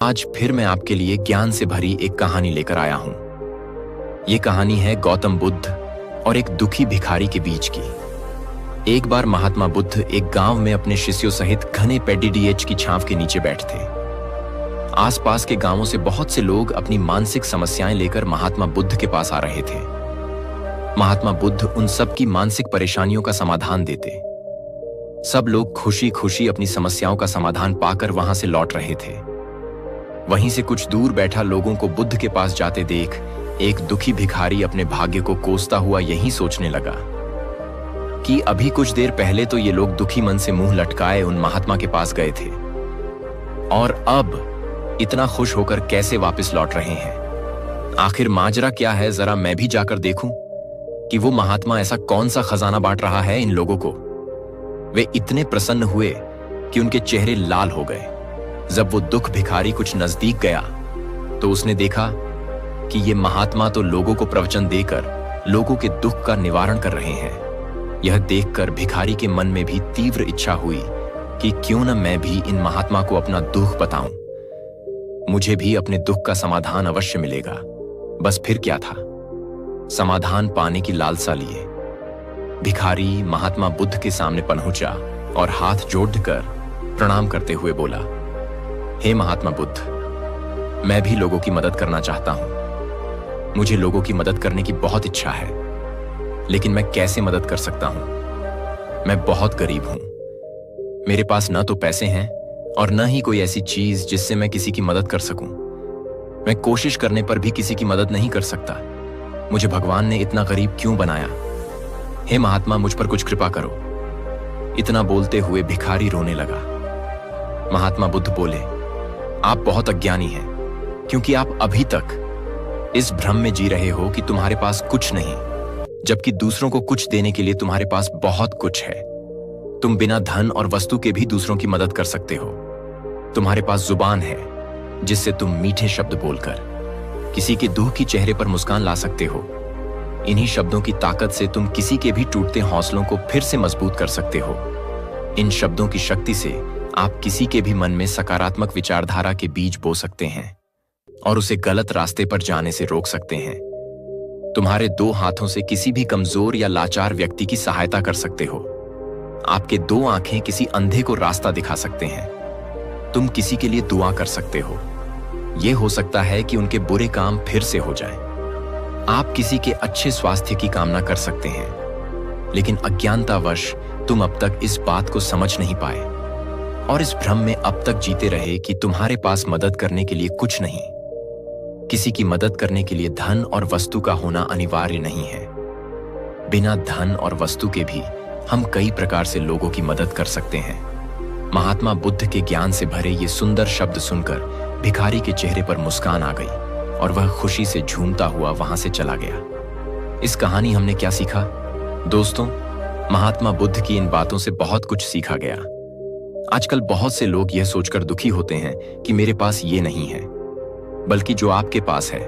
आज फिर मैं आपके लिए ज्ञान से भरी एक कहानी लेकर आया हूं। ये कहानी है गौतम बुद्ध और एक दुखी भिखारी के बीच की। एक बार महात्मा बुद्ध एक गांव में अपने शिष्यों सहित घने पेडीडीएच की छांव के नीचे बैठे थे। आसपास के गांवों से बहुत से लोग अपनी मानसिक समस्याएं लेकर महात्मा बुद्ध के पास आ रहे थे। महात्मा बुद्ध उन सब की मानसिक परेशानियों का समाधान देते। सब लोग खुशी खुशी अपनी समस्याओं का समाधान पाकर वहां से लौट रहे थे। वहीं से कुछ दूर बैठा लोगों को बुद्ध के पास जाते देख एक दुखी भिखारी अपने भाग्य को कोसता हुआ यही सोचने लगा कि अभी कुछ देर पहले तो ये लोग दुखी मन से मुंह लटकाए उन महात्मा के पास गए थे और अब इतना खुश होकर कैसे वापस लौट रहे हैं। आखिर माजरा क्या है, जरा मैं भी जाकर देखूं कि वो महात्मा ऐसा कौन सा खजाना बांट रहा है इन लोगों को। वे इतने प्रसन्न हुए कि उनके चेहरे लाल हो गए। जब वो दुख भिखारी कुछ नजदीक गया तो उसने देखा कि ये महात्मा तो लोगों को प्रवचन देकर लोगों के दुख का निवारण कर रहे हैं। यह देखकर भिखारी के मन में भी तीव्र इच्छा हुई कि क्यों न मैं भी इन महात्मा को अपना दुख बताऊं। मुझे भी अपने दुख का समाधान अवश्य मिलेगा। बस फिर क्या था, समाधान पाने की लालसा लिए भिखारी महात्मा बुद्ध के सामने पहुंचा और हाथ जोड़कर प्रणाम करते हुए बोला, हे महात्मा बुद्ध, मैं भी लोगों की मदद करना चाहता हूं। मुझे लोगों की मदद करने की बहुत इच्छा है, लेकिन मैं कैसे मदद कर सकता हूं? मैं बहुत गरीब हूं। मेरे पास न तो पैसे हैं और न ही कोई ऐसी चीज जिससे मैं किसी की मदद कर सकूं। मैं कोशिश करने पर भी किसी की मदद नहीं कर सकता। मुझे भगवान ने इतना गरीब क्यों बनाया? हे महात्मा, मुझ पर कुछ कृपा करो। इतना बोलते हुए भिखारी रोने लगा। महात्मा बुद्ध बोले, आप बहुत अज्ञानी हैं, क्योंकि आप अभी तक इस भ्रम में जी रहे हो कि तुम्हारे पास कुछ नहीं, जबकि दूसरों को कुछ देने के लिए तुम्हारे पास बहुत कुछ है। तुम बिना धन और वस्तु के भी दूसरों की मदद कर सकते हो। तुम्हारे पास जुबान है जिससे तुम मीठे शब्द बोलकर किसी के दुख की चेहरे पर मुस्कान ला सकते हो। इन्हीं शब्दों की ताकत से तुम किसी के भी टूटते हौसलों को फिर से मजबूत कर सकते हो। इन शब्दों की शक्ति से आप किसी के भी मन में सकारात्मक विचारधारा के बीज बो सकते हैं और उसे गलत रास्ते पर जाने से रोक सकते हैं। तुम्हारे दो हाथों से किसी भी कमजोर या लाचार व्यक्ति की सहायता कर सकते हो। आपके दो आंखें किसी अंधे को रास्ता दिखा सकते हैं। तुम किसी के लिए दुआ कर सकते हो। यह हो सकता है कि उनके बुरे काम फिर से हो जाएं। आप किसी के अच्छे स्वास्थ्य की कामना कर सकते हैं, लेकिन अज्ञानतावश तुम अब तक इस बात को समझ नहीं पाए और इस भ्रम में अब तक जीते रहे कि तुम्हारे पास मदद करने के लिए कुछ नहीं। किसी की मदद करने के लिए धन और वस्तु का होना अनिवार्य नहीं है। बिना धन और वस्तु के भी हम कई प्रकार से लोगों की मदद कर सकते हैं। महात्मा बुद्ध के ज्ञान से भरे ये सुंदर शब्द सुनकर भिखारी के चेहरे पर मुस्कान आ गई और वह खुशी से झूमता हुआ वहां से चला गया। इस कहानी हमने क्या सीखा? दोस्तों, महात्मा बुद्ध की इन बातों से बहुत कुछ सीखा गया। आजकल बहुत से लोग यह सोचकर दुखी होते हैं कि मेरे पास ये नहीं है, बल्कि जो आपके पास है